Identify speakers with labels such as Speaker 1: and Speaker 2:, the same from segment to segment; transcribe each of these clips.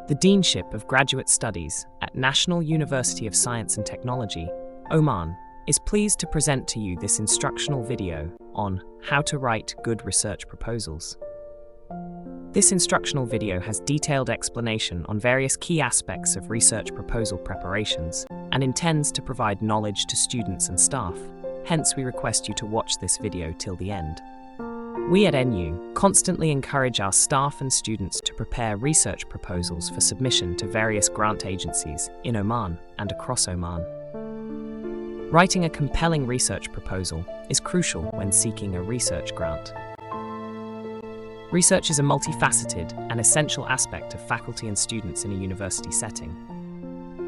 Speaker 1: The Deanship of Graduate Studies at National University of Science and Technology, Oman, is pleased to present to you this instructional video on how to write good research proposals. This instructional video has detailed explanation on various key aspects of research proposal preparations and intends to provide knowledge to students and staff. Hence, we request you to watch this video till the end. We at NU constantly encourage our staff and students to prepare research proposals for submission to various grant agencies in Oman and across Oman. Writing a compelling research proposal is crucial when seeking a research grant. Research is a multifaceted and essential aspect of faculty and students in a university setting.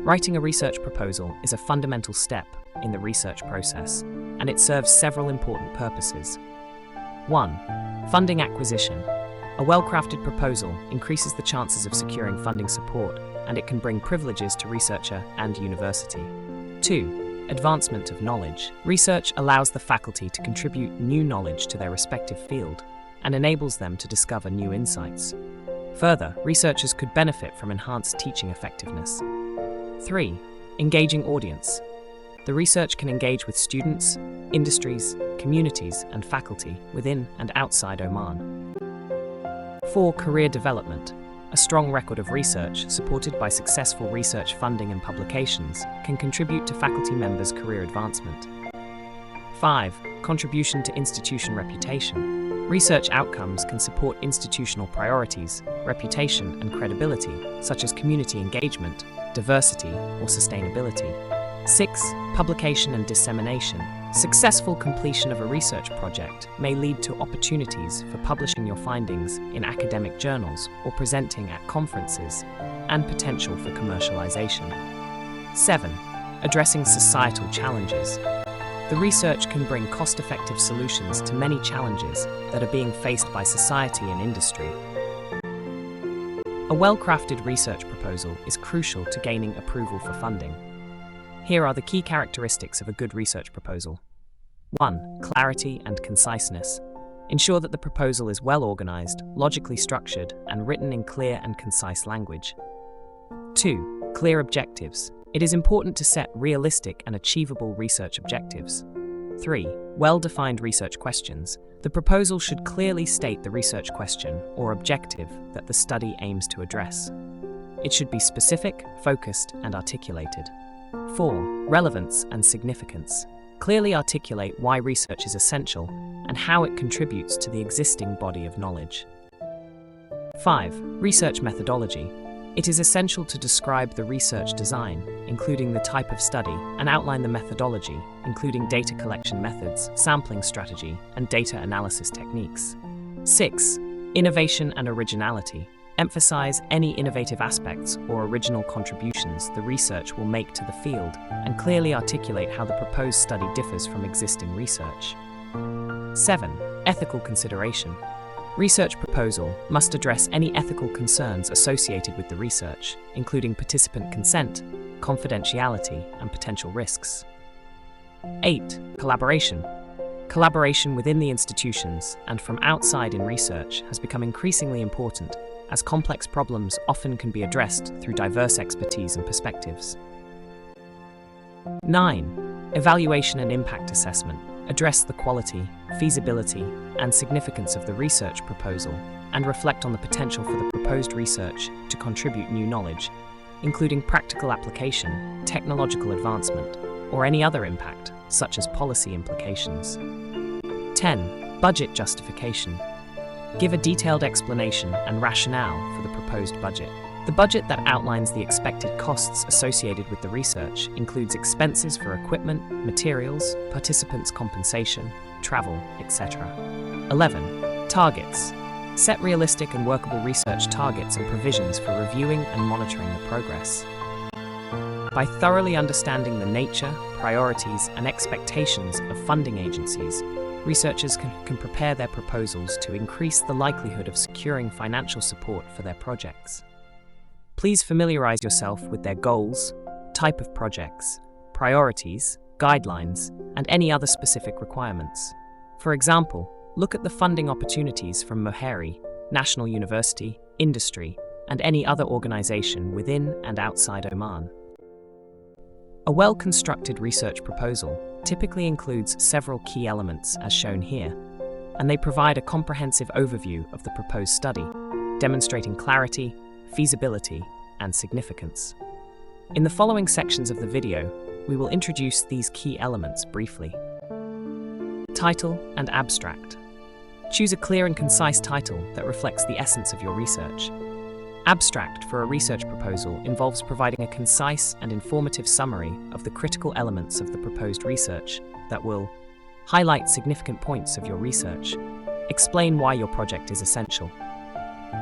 Speaker 1: Writing a research proposal is a fundamental step in the research process, and it serves several important purposes. 1. Funding acquisition. A well-crafted proposal increases the chances of securing funding support, and it can bring privileges to researcher and university. 2. Advancement of knowledge. Research allows the faculty to contribute new knowledge to their respective field and enables them to discover new insights. Further, researchers could benefit from enhanced teaching effectiveness. 3. Engaging audience. The research can engage with students, industries, communities, and faculty within and outside Oman. 4. Career development. A strong record of research, supported by successful research funding and publications, can contribute to faculty members' career advancement. 5. Contribution to institution reputation. Research outcomes can support institutional priorities, reputation, and credibility, such as community engagement, diversity, or sustainability. 6. Publication and dissemination. Successful completion of a research project may lead to opportunities for publishing your findings in academic journals or presenting at conferences, and potential for commercialization. 7. Addressing societal challenges. The research can bring cost-effective solutions to many challenges that are being faced by society and industry. A well-crafted research proposal is crucial to gaining approval for funding. Here are the key characteristics of a good research proposal. 1. Clarity and conciseness. Ensure that the proposal is well organized, logically structured, and written in clear and concise language. 2. Clear objectives. It is important to set realistic and achievable research objectives. 3. Well-defined research questions. The proposal should clearly state the research question or objective that the study aims to address. It should be specific, focused, and articulated. 4. Relevance and significance. Clearly articulate why research is essential and how it contributes to the existing body of knowledge. 5. Research methodology. It is essential to describe the research design, including the type of study, and outline the methodology, including data collection methods, sampling strategy, and data analysis techniques. 6. Innovation and originality. Emphasize any innovative aspects or original contributions the research will make to the field, and clearly articulate how the proposed study differs from existing research. 7. Ethical consideration. Research proposal must address any ethical concerns associated with the research, including participant consent, confidentiality, and potential risks. 8. Collaboration. Collaboration within the institutions and from outside in research has become increasingly important, as complex problems often can be addressed through diverse expertise and perspectives. 9. Evaluation and impact assessment. Address the quality, feasibility, and significance of the research proposal, and reflect on the potential for the proposed research to contribute new knowledge, including practical application, technological advancement, or any other impact, such as policy implications. 10. Budget justification. Give a detailed explanation and rationale for the proposed budget. The budget that outlines the expected costs associated with the research includes expenses for equipment, materials, participants' compensation, travel, etc. 11. Targets. Set realistic and workable research targets and provisions for reviewing and monitoring the progress. By thoroughly understanding the nature, priorities, and expectations of funding agencies, researchers can prepare their proposals to increase the likelihood of securing financial support for their projects. Please familiarize yourself with their goals, type of projects, priorities, guidelines, and any other specific requirements. For example, look at the funding opportunities from Moheri, National University, industry, and any other organization within and outside Oman. A well-constructed research proposal typically includes several key elements as shown here, and they provide a comprehensive overview of the proposed study, demonstrating clarity, feasibility, and significance. In the following sections of the video, we will introduce these key elements briefly. Title and abstract. Choose a clear and concise title that reflects the essence of your research. Abstract for a research proposal involves providing a concise and informative summary of the critical elements of the proposed research that will highlight significant points of your research, explain why your project is essential.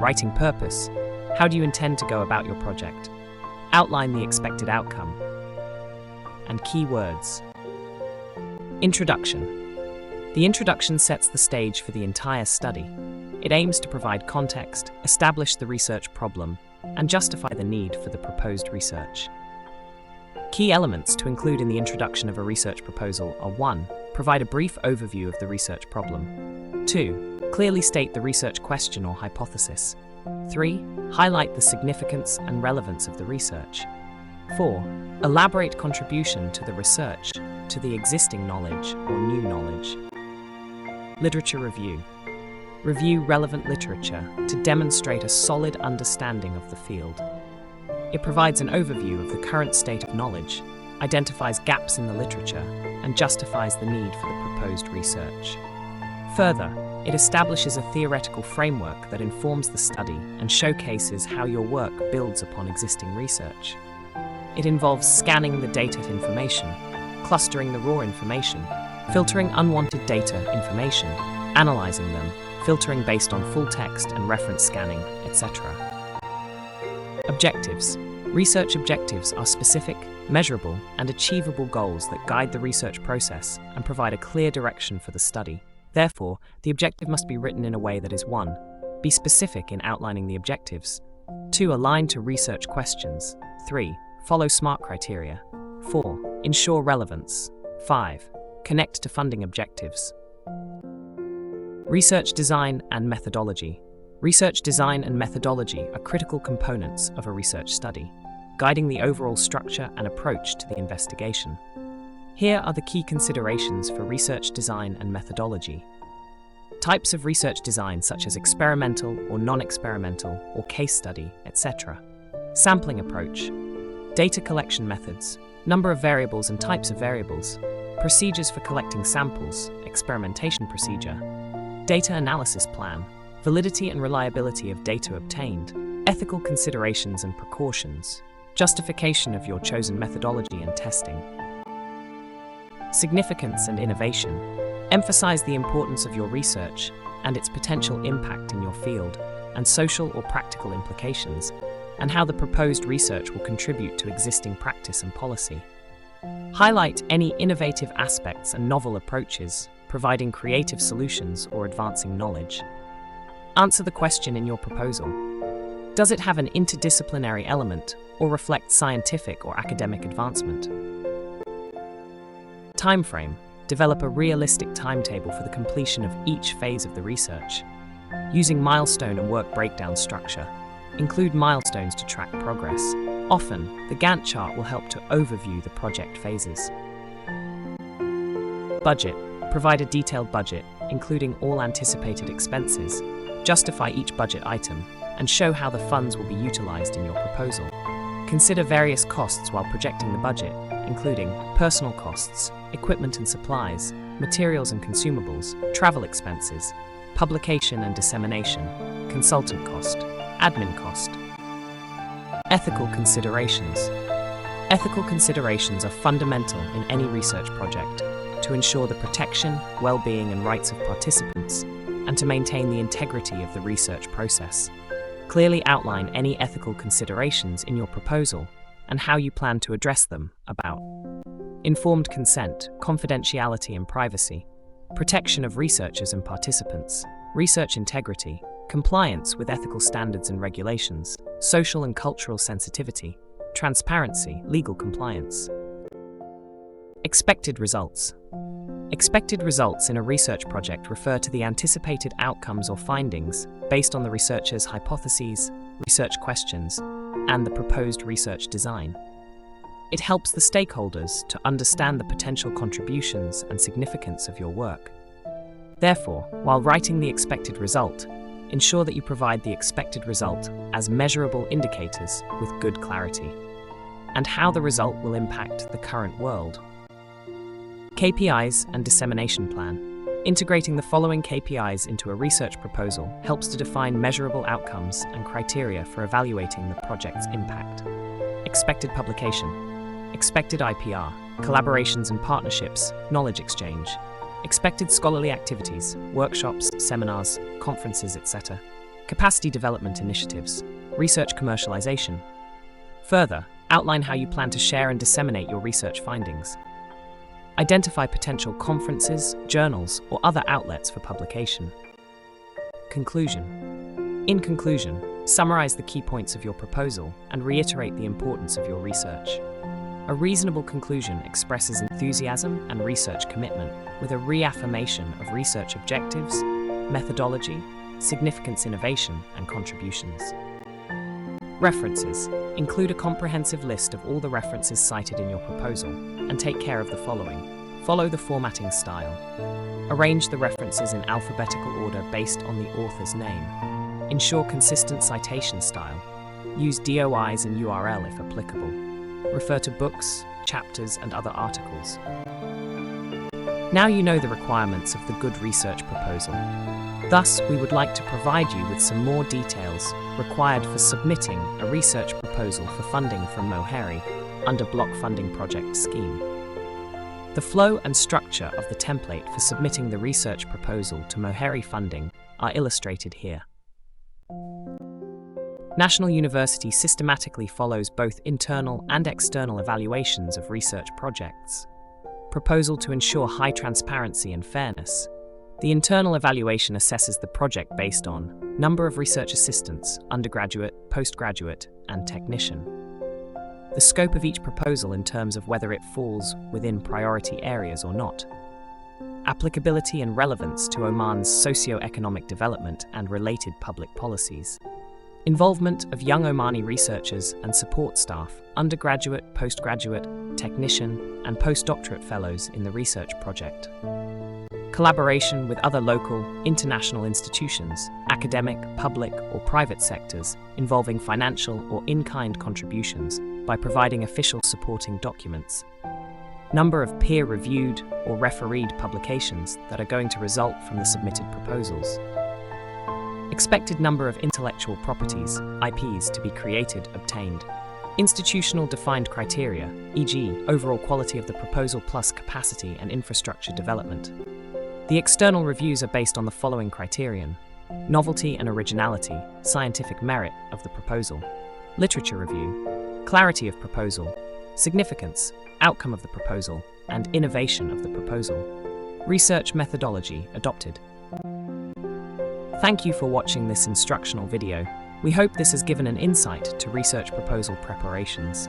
Speaker 1: Writing purpose. How do you intend to go about your project? Outline the expected outcome. And keywords. Introduction. The introduction sets the stage for the entire study. It aims to provide context, establish the research problem, and justify the need for the proposed research. Key elements to include in the introduction of a research proposal are 1. Provide a brief overview of the research problem. 2. Clearly state the research question or hypothesis. 3. Highlight the significance and relevance of the research. 4. Elaborate contribution to the research, to the existing knowledge or new knowledge. Literature review. Review relevant literature to demonstrate a solid understanding of the field. It provides an overview of the current state of knowledge, identifies gaps in the literature, and justifies the need for the proposed research. Further, it establishes a theoretical framework that informs the study and showcases how your work builds upon existing research. It involves scanning the data information, clustering the raw information, filtering unwanted data information, analyzing them, filtering based on full text and reference scanning, etc. Objectives. Research objectives are specific, measurable, and achievable goals that guide the research process and provide a clear direction for the study. Therefore, the objective must be written in a way that is 1. Be specific in outlining the objectives. 2. Align to research questions. 3. Follow SMART criteria. 4. Ensure relevance. 5. Connect to funding objectives. Research design and methodology. Research design and methodology are critical components of a research study, guiding the overall structure and approach to the investigation. Here are the key considerations for research design and methodology. Types of research design such as experimental or non-experimental or case study, etc. Sampling approach. Data collection methods. Number of variables and types of variables. Procedures for collecting samples, experimentation procedure. Data analysis plan. Validity and reliability of data obtained. Ethical considerations and precautions. Justification of your chosen methodology and testing. Significance and innovation. Emphasize the importance of your research and its potential impact in your field, and social or practical implications, and how the proposed research will contribute to existing practice and policy. Highlight any innovative aspects and novel approaches, providing creative solutions or advancing knowledge. Answer the question in your proposal. Does it have an interdisciplinary element or reflect scientific or academic advancement? Timeframe. Develop a realistic timetable for the completion of each phase of the research. Using milestone and work breakdown structure. Include milestones to track progress. Often, the Gantt chart will help to overview the project phases. Budget. Provide a detailed budget, including all anticipated expenses. Justify each budget item, and show how the funds will be utilized in your proposal. Consider various costs while projecting the budget, including personal costs, equipment and supplies, materials and consumables, travel expenses, publication and dissemination, consultant cost, admin cost. Ethical considerations. Ethical considerations are fundamental in any research project to ensure the protection, well-being and rights of participants, and to maintain the integrity of the research process. Clearly outline any ethical considerations in your proposal and how you plan to address them. About informed consent, confidentiality and privacy, protection of researchers and participants, research integrity, compliance with ethical standards and regulations, social and cultural sensitivity, transparency, legal compliance. Expected results. Expected results in a research project refer to the anticipated outcomes or findings based on the researcher's hypotheses, research questions, and the proposed research design. It helps the stakeholders to understand the potential contributions and significance of your work. Therefore, while writing the expected result, ensure that you provide the expected result as measurable indicators with good clarity, and how the result will impact the current world. KPIs and dissemination plan. Integrating the following KPIs into a research proposal helps to define measurable outcomes and criteria for evaluating the project's impact. Expected publication, expected IPR, collaborations and partnerships, knowledge exchange, expected scholarly activities, workshops, seminars, conferences, etc., capacity development initiatives, research commercialization. Further, outline how you plan to share and disseminate your research findings. Identify potential conferences, journals, or other outlets for publication. Conclusion. In conclusion, summarize the key points of your proposal and reiterate the importance of your research. A reasonable conclusion expresses enthusiasm and research commitment with a reaffirmation of research objectives, methodology, significance, innovation, and contributions. References. Include a comprehensive list of all the references cited in your proposal and take care of the following. Follow the formatting style. Arrange the references in alphabetical order based on the author's name. Ensure consistent citation style. Use DOIs and URL if applicable. Refer to books, chapters, and other articles. Now you know the requirements of the good research proposal. Thus, we would like to provide you with some more details required for submitting a research proposal for funding from MOHERI under Block Funding Project Scheme. The flow and structure of the template for submitting the research proposal to MOHERI funding are illustrated here. National University systematically follows both internal and external evaluations of research projects. Proposal to ensure high transparency and fairness. The internal evaluation assesses the project based on number of research assistants, undergraduate, postgraduate, and technician. The scope of each proposal in terms of whether it falls within priority areas or not. Applicability and relevance to Oman's socio-economic development and related public policies. Involvement of young Omani researchers and support staff, undergraduate, postgraduate, technician, and postdoctorate fellows in the research project. Collaboration with other local, international institutions, academic, public, or private sectors involving financial or in-kind contributions by providing official supporting documents. Number of peer-reviewed or refereed publications that are going to result from the submitted proposals. Expected number of intellectual properties, IPs, to be created, obtained. Institutional defined criteria, e.g., overall quality of the proposal plus capacity and infrastructure development. The external reviews are based on the following criterion: novelty and originality, scientific merit of the proposal, literature review, clarity of proposal, significance, outcome of the proposal, and innovation of the proposal. Research methodology adopted. Thank you for watching this instructional video. We hope this has given an insight to research proposal preparations.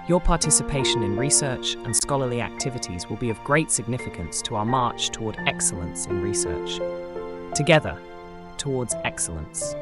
Speaker 1: Your participation in research and scholarly activities will be of great significance to our march toward excellence in research. Together, towards excellence.